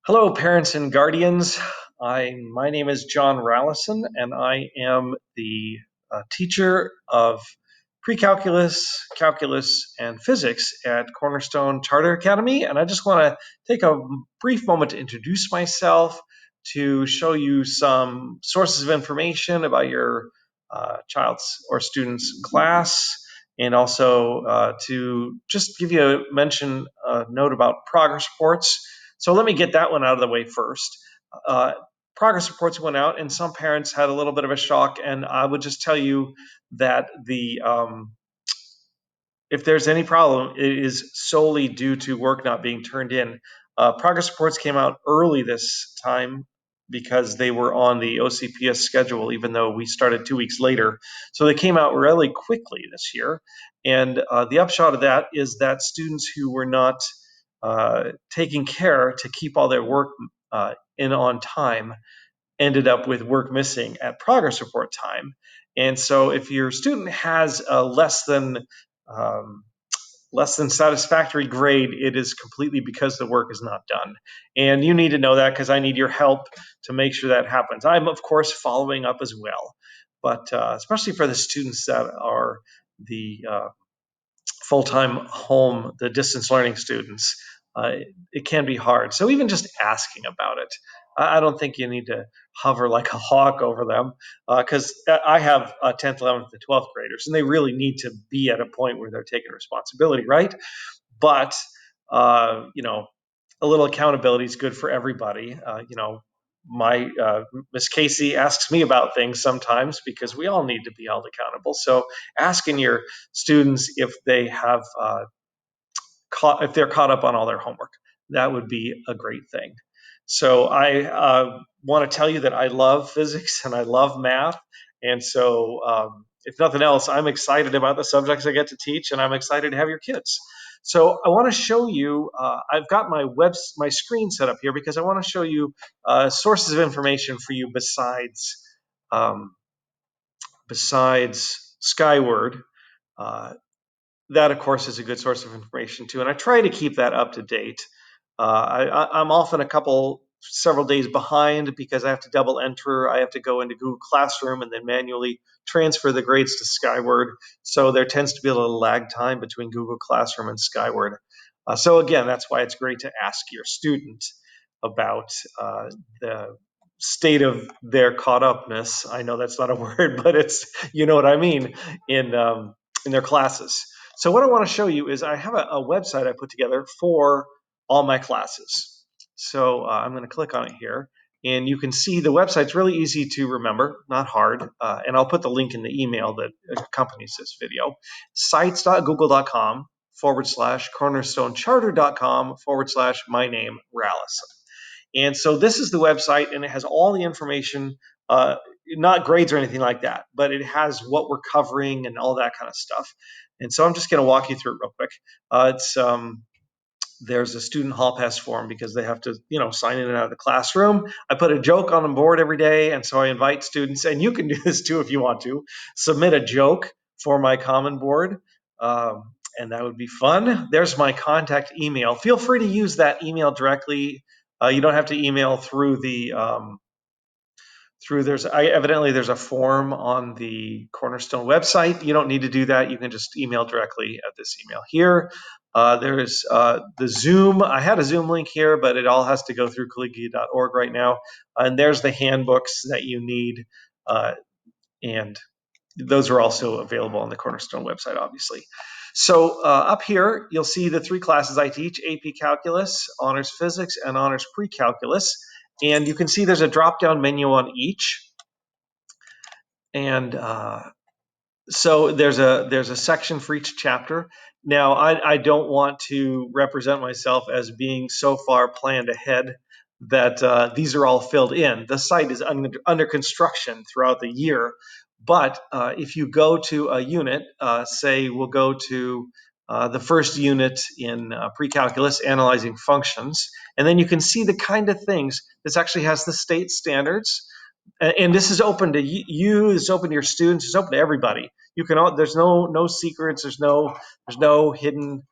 Hello, parents and guardians. My name is John Rallison, and I am the teacher of pre-calculus, calculus, and physics at Cornerstone Charter Academy. And I just want to take a brief moment to introduce myself, to show you some sources of information about your child's or student's class, and also to just give you a note about progress reports. So let me get that one out of the way first. Uh, Progress reports went out, and some parents had a little bit of a shock. And I would just tell you that if there's any problem, it is solely due to work not being turned in. Progress reports came out early this time because they were on the OCPS schedule, even though we started 2 weeks later. So they came out really quickly this year. And the upshot of that is that students who were not taking care to keep all their work in on time ended up with work missing at progress report time. And so if your student has a um, less than satisfactory grade, it is completely because the work is not done. And you need to know that, because I need your help to make sure that happens. I'm, of course, following up as well. But especially for the students that are the full-time home, the distance learning students, it can be hard. So even just asking about it, I don't think you need to hover like a hawk over them, because I have 10th, 11th, and 12th graders, and they really need to be at a point where they're taking responsibility, right? But a little accountability is good for everybody. My Miss Casey asks me about things sometimes, because we all need to be held accountable. So asking your students if they have if they're caught up on all their homework, that would be a great thing. So I want to tell you that I love physics and I love math, and so if nothing else, I'm excited about the subjects I get to teach, and I'm excited to have your kids. So I want to show you. I've got my screen set up here because I want to show you sources of information for you um, besides Skyward. Uh, that, of course, is a good source of information too, and I try to keep that up to date. I'm often several days behind because I have to double enter. I have to go into Google Classroom and then manually transfer the grades to Skyward. So there tends to be a little lag time between Google Classroom and Skyward. So again, that's why it's great to ask your student about the state of their caught upness. I know that's not a word, but it's, you know what I mean, in their classes. So what I want to show you is I have a website I put together for all my classes. So I'm going to click on it here, and you can see the website's really easy to remember, not hard. And I'll put the link in the email that accompanies this video. sites.google.com/cornerstonecharter.com/my name Rallison. And so this is the website, and it has all the information, not grades or anything like that, but it has what we're covering and all that kind of stuff. And so I'm just going to walk you through it real quick. There's a student hall pass form because they have to, sign in and out of the classroom. I put a joke on the board every day, and so I invite students, and you can do this too if you want to, submit a joke for my Common Board, and that would be fun. There's my contact email. Feel free to use that email directly. You don't have to email through evidently there's a form on the Cornerstone website. You don't need to do that. You can just email directly at this email here. There's the Zoom. I had a Zoom link here, but it all has to go through collegia.org right now. And there's the handbooks that you need. And those are also available on the Cornerstone website, obviously. So up here, you'll see the three classes I teach: AP Calculus, Honors Physics, and Honors Pre-Calculus. And you can see there's a drop-down menu on each. And so there's a section for each chapter. Now, I don't want to represent myself as being so far planned ahead that these are all filled in. The site is under construction throughout the year. But if you go to a unit, say we'll go to the first unit in pre-calculus, analyzing functions, and then you can see the kind of things. This actually has the state standards, and this is open to you. It's open to your students. It's open to everybody. You can. There's no secrets. There's no hidden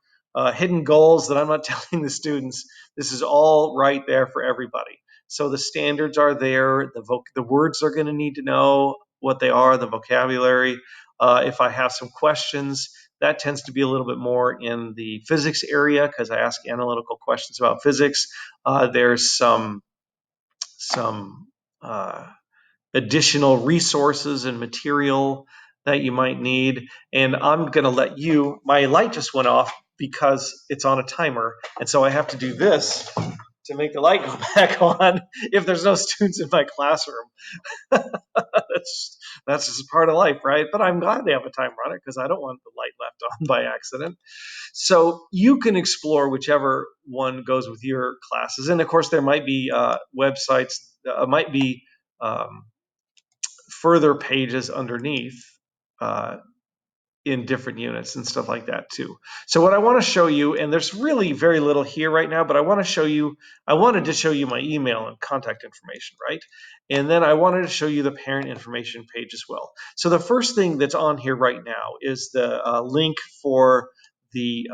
hidden goals that I'm not telling the students. This is all right there for everybody. So the standards are there. The words they're going to need to know what they are, the vocabulary. If I have some questions, that tends to be a little bit more in the physics area because I ask analytical questions about physics. There's some additional resources and material that you might need. And I'm going to let you, my light just went off because it's on a timer. And so I have to do this to make the light go back on if there's no students in my classroom. that's just part of life, right? But I'm glad they have a timer on it because I don't want the light left on by accident. So you can explore whichever one goes with your classes. And of course, there might be websites, might be further pages underneath uh, in different units and stuff like that too. So what I want to show you, and there's really very little here right now, but I wanted to show you my email and contact information, right? And then I wanted to show you the parent information page as well. So the first thing that's on here right now is the link for the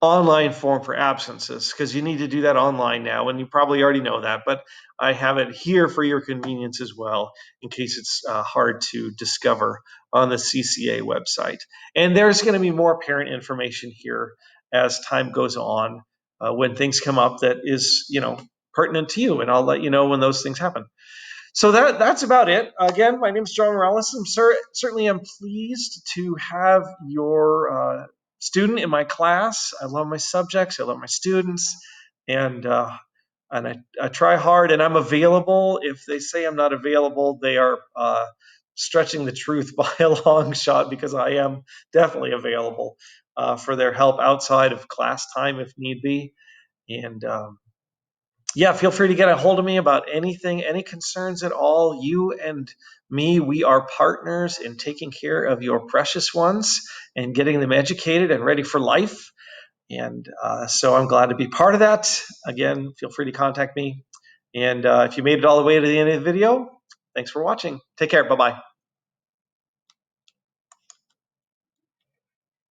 online form for absences, because you need to do that online now, and you probably already know that, but I have it here for your convenience as well in case it's hard to discover on the CCA website. And there's going to be more parent information here as time goes on when things come up that is, pertinent to you, and I'll let you know when those things happen. So that's about it. Again, my name is John Morales. Certainly am pleased to have your student in my class. I love my subjects. I love my students, and I try hard, and I'm available. If they say I'm not available, they are stretching the truth by a long shot, because I am definitely available for their help outside of class time if need be. And yeah, feel free to get a hold of me about anything, any concerns at all. You and me, we are partners in taking care of your precious ones and getting them educated and ready for life. And so I'm glad to be part of that. Again, feel free to contact me. And if you made it all the way to the end of the video, thanks for watching. Take care. Bye-bye.